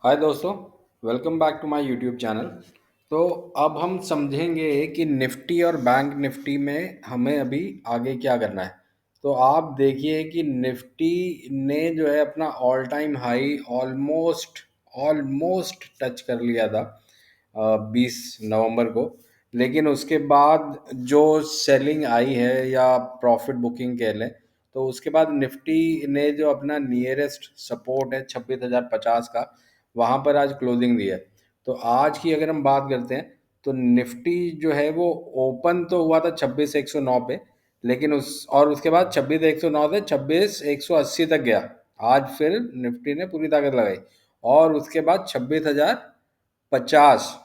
हाय दोस्तों, welcome back to my YouTube channel. तो अब हम समझेंगे कि निफ्टी और बैंक निफ्टी में हमें अभी आगे क्या करना है। तो आप देखिए कि निफ्टी ने जो है अपना all time high almost almost touch कर लिया था 20 नवंबर को। लेकिन उसके बाद जो सेलिंग आई है या प्रॉफिट बुकिंग कह लें, तो उसके बाद निफ्टी ने जो अपना नियरेस्ट सपोर्ट है 26,050 का, वहाँ पर आज क्लोजिंग दी है। तो आज की अगर हम बात करते हैं, तो निफ्टी जो है वो ओपन तो हुआ था 26,109 पे, लेकिन उसके बाद 26,109 से 26,180 तक गया। आज फिर निफ्टी ने पूरी ताकत लगाई और उसके बाद 26,050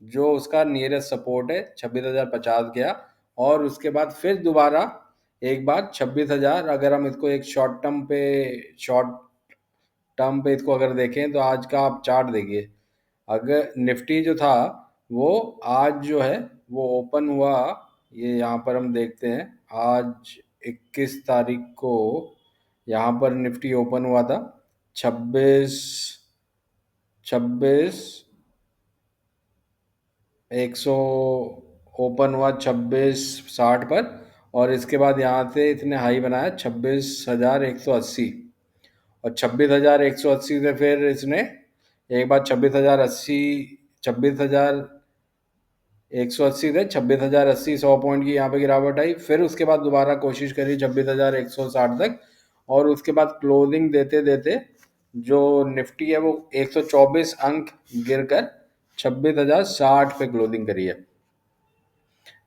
जो उसका नियरेस्ट सपोर्ट है 26,050 गया। और उसके बाद फिर दोबारा एक बार 26,000, अगर हम इसको एक शॉर्ट टर्म पे इसको अगर देखें, तो आज का आप चार्ट देखिए। अगर निफ्टी जो था वो आज जो है वो ओपन हुआ, ये यहाँ पर हम देखते हैं। आज 21 तारीख को यहाँ पर निफ्टी ओपन हुआ था 26 100, ओपन हुआ 2660 पर। और इसके बाद यहाँ से इसने हाई बनाया 26,180, और 26,180 से फिर इसने एक बार 26,180 से 26,080, 100 पॉइंट की यहाँ पे गिरावट आई। फिर उसके बाद दोबारा कोशिश करी 26,160 तक, और उसके बाद क्लोजिंग देते देते जो निफ्टी है वो 124 अंक गिरकर 26,060 पे क्लोजिंग करी है।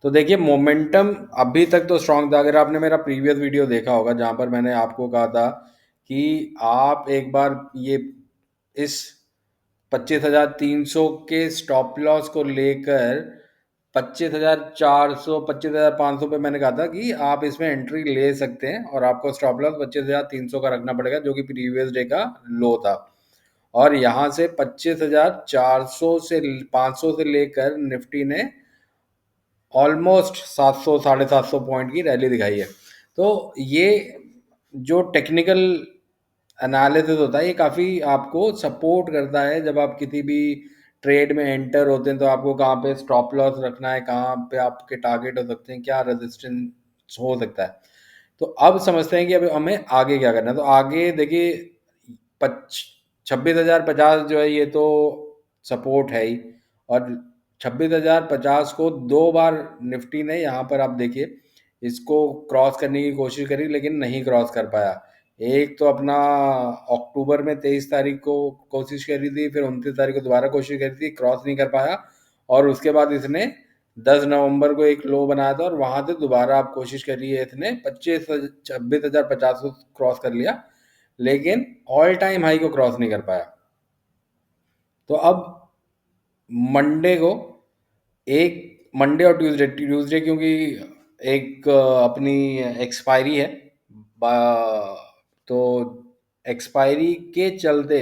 तो देखिए, मोमेंटम अभी तक तो स्ट्रांग था। अगर आपने मेरा प्रीवियस वीडियो देखा होगा जहां पर मैंने आपको कहा था कि आप एक बार ये इस 25,300 के स्टॉप लॉस को लेकर 25,400 25,500 पे मैंने कहा था कि आप इसमें एंट्री ले सकते हैं, और आपको स्टॉप लॉस 25,300 का रखना पड़ेगा, जो कि प्रीवियस डे का लो था। और यहाँ से 25,400 से 500 से लेकर निफ्टी ने ऑलमोस्ट 700 750 पॉइंट की रैली दिखाई है। तो ये जो टेक्निकल एनालिसिस होता है, ये काफ़ी आपको सपोर्ट करता है जब आप किसी भी ट्रेड में एंटर होते हैं। तो आपको कहाँ पे स्टॉप लॉस रखना है, कहाँ पे आपके टारगेट हो सकते हैं, क्या रेजिस्टेंस हो सकता है। तो अब समझते हैं कि अब हमें आगे क्या करना है। तो आगे देखिए, 26,050 जो है ये तो सपोर्ट है ही। और 26,050 को दो बार निफ्टी ने यहाँ पर आप देखिए इसको क्रॉस करने की कोशिश करी, लेकिन नहीं क्रॉस कर पाया। एक तो अपना अक्टूबर में 23 तारीख को कोशिश करी थी, फिर 29 तारीख को दोबारा कोशिश करी थी, क्रॉस नहीं कर पाया। और उसके बाद इसने 10 नवंबर को एक लो बनाया था, और वहां से दोबारा आप कोशिश करी है, इसने 26,050 को क्रॉस कर लिया, लेकिन ऑल टाइम हाई को क्रॉस नहीं कर पाया। तो अब मंडे को, एक मंडे और ट्यूसडे ट्यूसडे क्योंकि एक अपनी एक्सपायरी है, तो एक्सपायरी के चलते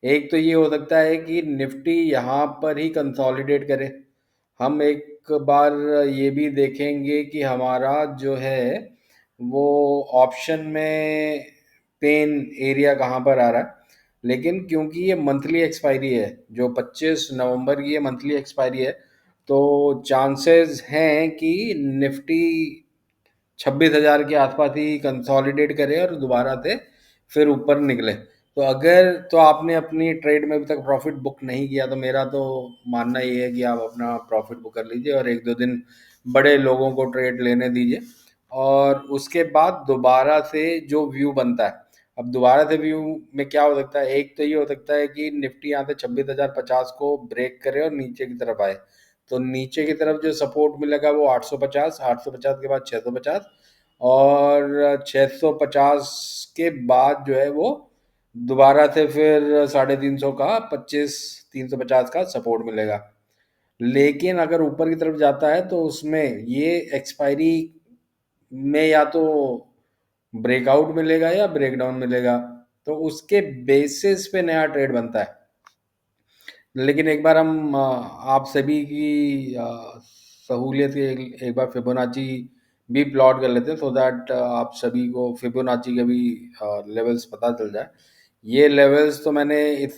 एक तो ये हो सकता है कि निफ्टी यहाँ पर ही कंसोलिडेट करे। हम एक बार ये भी देखेंगे कि हमारा जो है वो ऑप्शन में पेन एरिया कहाँ पर आ रहा है। लेकिन क्योंकि ये मंथली एक्सपायरी है, जो 25 नवंबर की ये मंथली एक्सपायरी है, तो चांसेस हैं कि निफ्टी 26,000 के आसपास ही कंसोलिडेट करे और दोबारा से फिर ऊपर निकले। तो अगर तो आपने अपनी ट्रेड में अभी तक प्रॉफिट बुक नहीं किया, तो मेरा तो मानना ये है कि आप अपना प्रॉफिट बुक कर लीजिए और एक दो दिन बड़े लोगों को ट्रेड लेने दीजिए। और उसके बाद दोबारा से जो व्यू बनता है, अब दोबारा से व्यू में क्या हो सकता है, एक तो ये हो सकता है कि निफ्टी यहाँ से 26,050 को ब्रेक करे और नीचे की तरफ आए। तो नीचे की तरफ जो सपोर्ट मिलेगा वो 850, 850 के बाद 650, और 650 के बाद जो है वो दोबारा से फिर 350 का 25,350 का सपोर्ट मिलेगा। लेकिन अगर ऊपर की तरफ जाता है तो उसमें ये एक्सपायरी में या तो ब्रेकआउट मिलेगा या ब्रेकडाउन मिलेगा, तो उसके बेसिस पे नया ट्रेड बनता है। लेकिन एक बार हम आप सभी की सहूलियत के एक बार फिबोनाची भी प्लॉट कर लेते हैं, सो दैट आप सभी को फिबोनाची के भी लेवल्स पता चल जाए। ये लेवल्स तो मैंने इस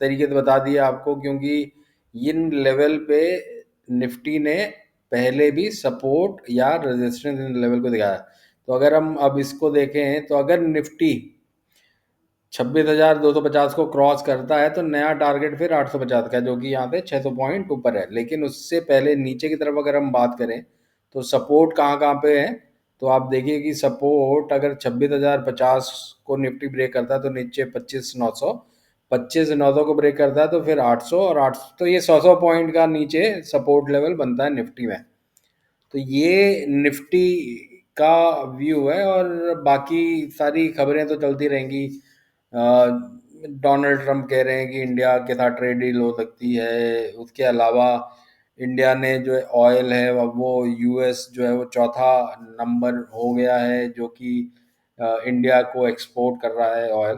तरीके से बता दिया आपको, क्योंकि इन लेवल पे निफ्टी ने पहले भी सपोर्ट या रेजिस्टेंस इन लेवल को दिखाया। तो अगर हम अब इसको देखें तो अगर निफ्टी 26,250 को क्रॉस करता है तो नया टारगेट फिर 850 का है, जो कि यहाँ पे 600 पॉइंट ऊपर है। लेकिन उससे पहले नीचे की तरफ अगर हम बात करें तो सपोर्ट कहाँ कहाँ पे है, तो आप देखिए कि सपोर्ट अगर 26,050 को निफ्टी ब्रेक करता है तो नीचे 25,900, 25,900 को ब्रेक करता है तो फिर 800, और 800 तो ये 100 पॉइंट का नीचे सपोर्ट लेवल बनता है निफ्टी में। तो ये निफ्टी का व्यू है, और बाकी सारी खबरें तो चलती रहेंगी। डोनाल्ड ट्रंप कह रहे हैं कि इंडिया के साथ ट्रेड डील हो सकती है। उसके अलावा इंडिया ने जो ऑयल है वो यूएस जो है वो चौथा नंबर हो गया है, जो कि इंडिया को एक्सपोर्ट कर रहा है ऑयल।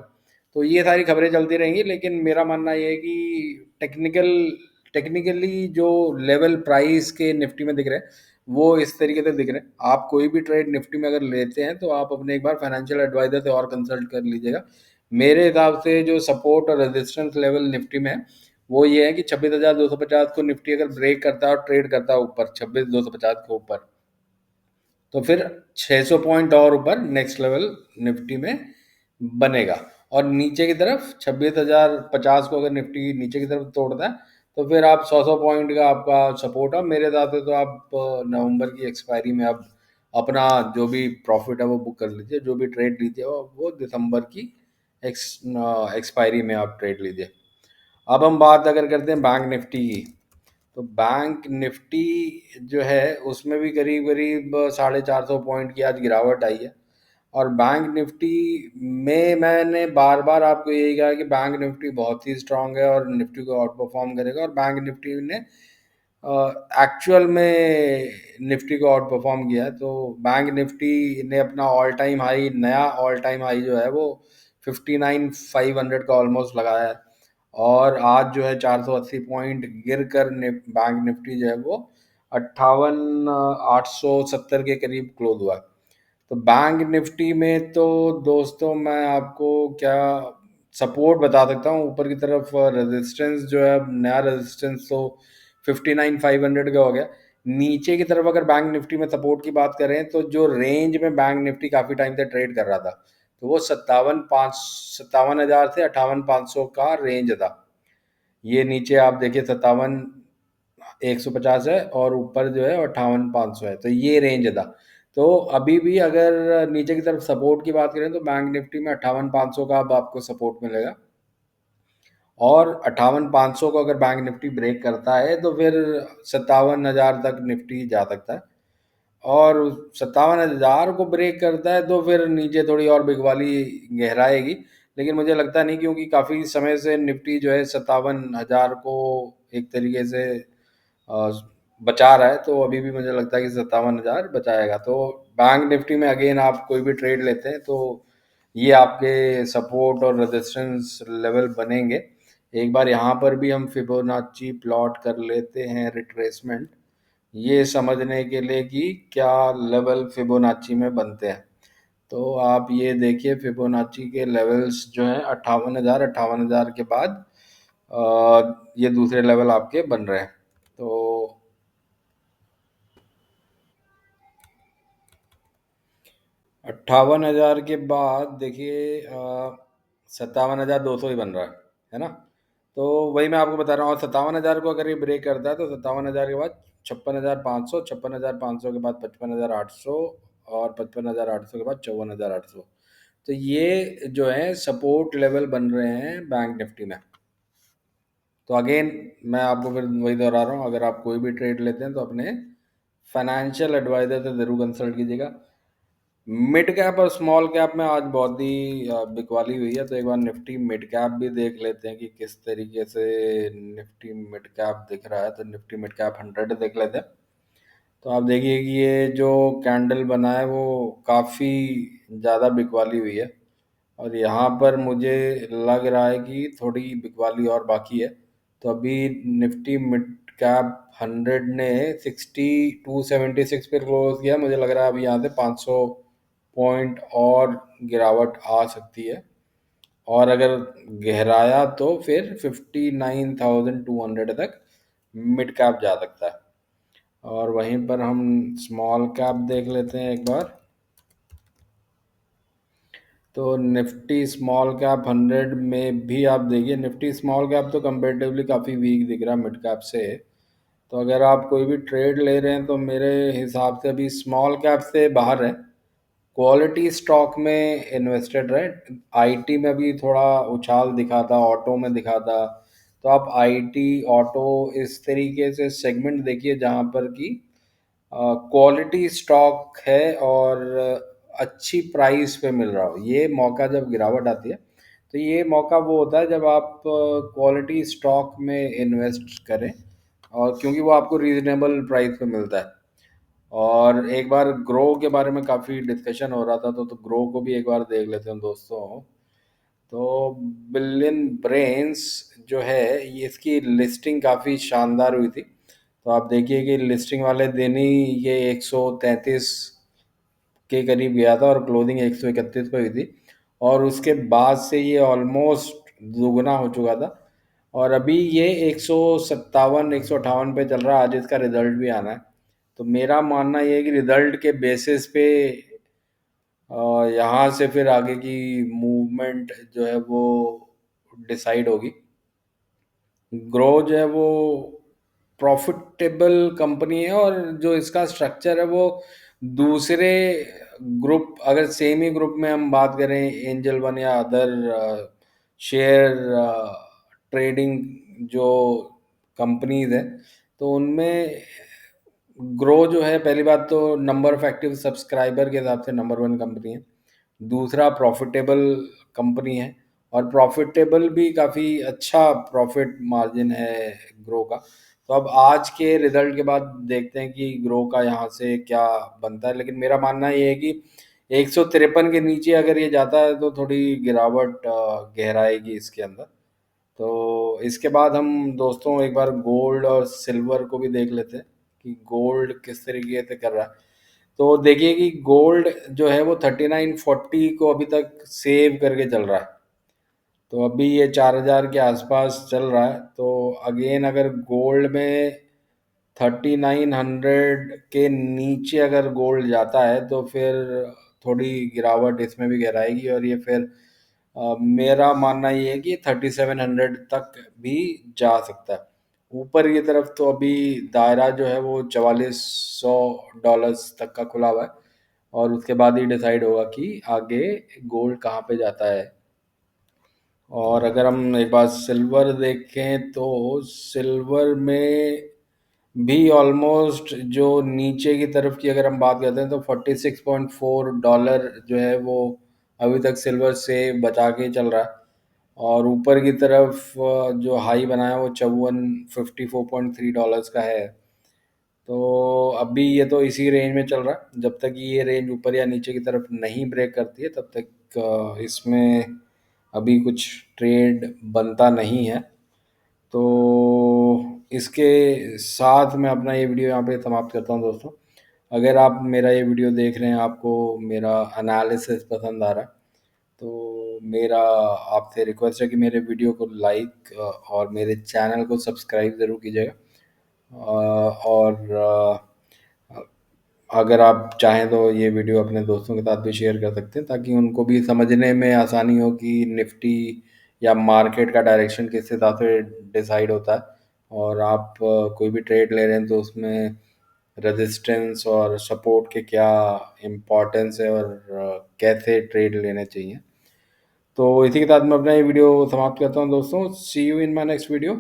तो ये सारी खबरें चलती रहेंगी, लेकिन मेरा मानना ये है कि टेक्निकली जो लेवल प्राइस के निफ्टी में दिख रहे हैं वो इस तरीके से दिख रहे हैं। आप कोई भी ट्रेड निफ्टी में अगर लेते हैं तो आप अपने एक बार फाइनेंशियल एडवाइजर से और कंसल्ट कर लीजिएगा। मेरे हिसाब से जो सपोर्ट और रेजिस्टेंस लेवल निफ्टी में है वो ये है कि 26,250 को निफ्टी अगर ब्रेक करता है और ट्रेड करता है ऊपर 26,250 के ऊपर, तो फिर 600 पॉइंट और ऊपर नेक्स्ट लेवल निफ्टी में बनेगा। और नीचे की तरफ 26,050 को अगर निफ्टी नीचे की तरफ तोड़ता है तो फिर आप 100 पॉइंट का आपका सपोर्ट है। मेरे हिसाब से तो आप नवंबर की एक्सपायरी में अब अपना जो भी प्रॉफिट है वो बुक कर लीजिए, जो भी ट्रेड लीजिए वो दिसंबर की एक्सपायरी में आप ट्रेड लीजिए। अब हम बात अगर करते हैं बैंक निफ्टी की, तो बैंक निफ्टी जो है उसमें भी करीब करीब 450 पॉइंट की आज गिरावट आई है। और बैंक निफ्टी में मैंने बार बार आपको यही कहा कि बैंक निफ्टी बहुत ही स्ट्रांग है और निफ्टी को आउट परफॉर्म करेगा, और बैंक निफ्टी ने एक्चुअल में निफ्टी को आउट परफॉर्म किया है। तो बैंक निफ्टी ने अपना ऑल टाइम हाई, नया ऑल टाइम हाई जो है वो 59,500 का ऑलमोस्ट लगाया है। और आज जो है 480 पॉइंट गिर कर बैंक निफ्टी जो है वो 58,870 के करीब क्लोज हुआ। तो बैंक निफ्टी में तो दोस्तों मैं आपको क्या सपोर्ट बता सकता हूँ ऊपर की तरफ। रेजिस्टेंस जो है, नया रेजिस्टेंस तो 59,500 का हो गया। नीचे की तरफ अगर बैंक निफ्टी में सपोर्ट की बात करें तो जो रेंज में बैंक निफ्टी काफ़ी टाइम से ट्रेड कर रहा था तो वो 57,000 से 58,500 का रेंज था। ये नीचे आप देखिए 57,150 है और ऊपर जो है 58,500 है, तो ये रेंज था। तो अभी भी अगर नीचे की तरफ सपोर्ट की बात करें तो बैंक निफ्टी में 58,500 का अब आपको सपोर्ट मिलेगा। और 58,500 को अगर बैंक निफ्टी ब्रेक करता है तो फिर 57,000 तक निफ्टी जा सकता है। और 57,000 को ब्रेक करता है तो फिर नीचे थोड़ी और बिकवाली गहराएगी, लेकिन मुझे लगता नहीं, क्योंकि काफ़ी समय से निफ्टी जो है 57,000 को एक तरीके से अ, बचा रहा है। तो अभी भी मुझे लगता है कि 57,000 बचाएगा। तो बैंक निफ्टी में अगेन आप कोई भी ट्रेड लेते हैं तो ये आपके सपोर्ट और रेजिस्टेंस लेवल बनेंगे। एक बार यहाँ पर भी हम फिबोनाची प्लॉट कर लेते हैं रिट्रेसमेंट, ये समझने के लिए कि क्या लेवल फिबोनाची में बनते हैं। तो आप ये देखिए फिबोनाची के लेवल्स जो हैं 58,000, 58,000 के बाद ये दूसरे लेवल आपके बन रहे हैं। तो 58,000 के बाद देखिए 57,200 ही बन रहा है ना। तो वही मैं आपको बता रहा हूँ, और 57,000 को अगर ये ब्रेक करता है तो 57,000 के बाद 56,500, 56,500 के बाद 55,800, और 55,800 के बाद 54,800। तो ये जो है सपोर्ट लेवल बन रहे हैं बैंक निफ्टी में। तो अगेन मैं आपको फिर वही दोहरा रहा हूँ, अगर आप कोई भी ट्रेड लेते हैं तो अपने फाइनेंशियल एडवाइजर से ज़रूर कंसल्ट कीजिएगा। मिड कैप और स्मॉल कैप में आज बहुत ही बिकवाली हुई है, तो एक बार निफ्टी मिड कैप भी देख लेते हैं कि किस तरीके से निफ्टी मिड कैप दिख रहा है। तो निफ्टी मिड कैप 100 देख लेते हैं। तो आप देखिए कि ये जो कैंडल बना है वो काफ़ी ज़्यादा बिकवाली हुई है, और यहाँ पर मुझे लग रहा है कि थोड़ी बिकवाली और बाकी है। तो अभी निफ्टी मिड कैप 100 ने 6276 पे क्लोज किया। मुझे लग रहा है अभी यहाँ से 500 पॉइंट और गिरावट आ सकती है। और अगर गहराया तो फिर 59,200 तक मिड कैप जा सकता है। और वहीं पर हम स्मॉल कैप देख लेते हैं एक बार। तो निफ्टी स्मॉल कैप 100 में भी आप देखिए, निफ्टी स्मॉल कैप तो कंपेरेटिवली काफ़ी वीक दिख रहा है मिड कैप से। तो अगर आप कोई भी ट्रेड ले रहे हैं तो मेरे हिसाब से अभी स्मॉल कैप से बाहर है, क्वालिटी स्टॉक में इन्वेस्टेड रहे। आईटी में भी थोड़ा उछाल दिखा था, ऑटो में दिखा था, तो आप आईटी ऑटो इस तरीके से सेगमेंट देखिए जहां पर कि क्वालिटी स्टॉक है और अच्छी प्राइस पे मिल रहा हो। ये मौका जब गिरावट आती है तो ये मौका वो होता है जब आप क्वालिटी स्टॉक में इन्वेस्ट करें, और क्योंकि वो आपको रीजनेबल प्राइस पे मिलता है। और एक बार ग्रो के बारे में काफ़ी डिस्कशन हो रहा था, तो ग्रो को भी एक बार देख लेते हैं दोस्तों। तो बिलियन ब्रेन्स जो है, ये इसकी लिस्टिंग काफ़ी शानदार हुई थी। तो आप देखिए कि लिस्टिंग वाले दिन ही ये 133 के करीब गया था और क्लोजिंग 131 पे हुई थी, और उसके बाद से ये ऑलमोस्ट दुगना हो चुका था। और अभी ये 157 158 पे चल रहा है। आज इसका रिजल्ट भी आना है। तो मेरा मानना ये है कि रिजल्ट के बेसिस पे यहाँ से फिर आगे की मूवमेंट जो है वो डिसाइड होगी। ग्रो जो है वो प्रॉफिटेबल कंपनी है, और जो इसका स्ट्रक्चर है वो दूसरे ग्रुप, अगर सेम ही ग्रुप में हम बात करें एंजल वन या अदर शेयर ट्रेडिंग जो कंपनीज है, तो उनमें ग्रो जो है, पहली बात तो नंबर ऑफ एक्टिव सब्सक्राइबर के हिसाब से नंबर वन कंपनी है। दूसरा प्रॉफिटेबल कंपनी है, और प्रॉफिटेबल भी काफ़ी अच्छा प्रॉफिट मार्जिन है ग्रो का। तो अब आज के रिजल्ट के बाद देखते हैं कि ग्रो का यहाँ से क्या बनता है, लेकिन मेरा मानना ये है कि 153 के नीचे अगर ये जाता है तो थोड़ी गिरावट गहराएगी इसके अंदर। तो इसके बाद हम दोस्तों एक बार गोल्ड और सिल्वर को भी देख लेते हैं कि गोल्ड किस तरीके से कर रहा है। तो देखिए कि गोल्ड जो है वो 3940 को अभी तक सेव करके चल रहा है। तो अभी ये 4000 के आसपास चल रहा है। तो अगेन अगर गोल्ड में 3900 के नीचे अगर गोल्ड जाता है तो फिर थोड़ी गिरावट इसमें भी गहराएगी, और ये फिर मेरा मानना ये है कि 3700 तक भी जा सकता है। ऊपर की तरफ तो अभी दायरा जो है वो $4400 तक का खुला हुआ है, और उसके बाद ही डिसाइड होगा कि आगे गोल्ड कहाँ पे जाता है। और अगर हम एक बार सिल्वर देखें तो सिल्वर में भी ऑलमोस्ट जो नीचे की तरफ की अगर हम बात करते हैं तो $46.4 जो है वो अभी तक सिल्वर से बचा के चल रहा है। और ऊपर की तरफ जो हाई बनाया वो 54 $54.3 का है। तो अभी ये तो इसी रेंज में चल रहा है। जब तक ये रेंज ऊपर या नीचे की तरफ नहीं ब्रेक करती है तब तक इसमें अभी कुछ ट्रेड बनता नहीं है। तो इसके साथ मैं अपना ये वीडियो यहाँ पे समाप्त करता हूँ दोस्तों। अगर आप मेरा ये वीडियो देख रहे हैं, आपको मेरा एनालिसिस पसंद आ रहा है, तो मेरा आपसे रिक्वेस्ट है कि मेरे वीडियो को लाइक और मेरे चैनल को सब्सक्राइब ज़रूर कीजिएगा। और अगर आप चाहें तो ये वीडियो अपने दोस्तों के साथ भी शेयर कर सकते हैं, ताकि उनको भी समझने में आसानी हो कि निफ्टी या मार्केट का डायरेक्शन किस हिसाब से डिसाइड होता है। और आप कोई भी ट्रेड ले रहे हैं तो उसमें रेजिस्टेंस और सपोर्ट के क्या इम्पोर्टेंस है, और कैसे ट्रेड लेने चाहिए। तो इसी के साथ मैं अपना ये वीडियो समाप्त करता हूँ दोस्तों। See you in my next video.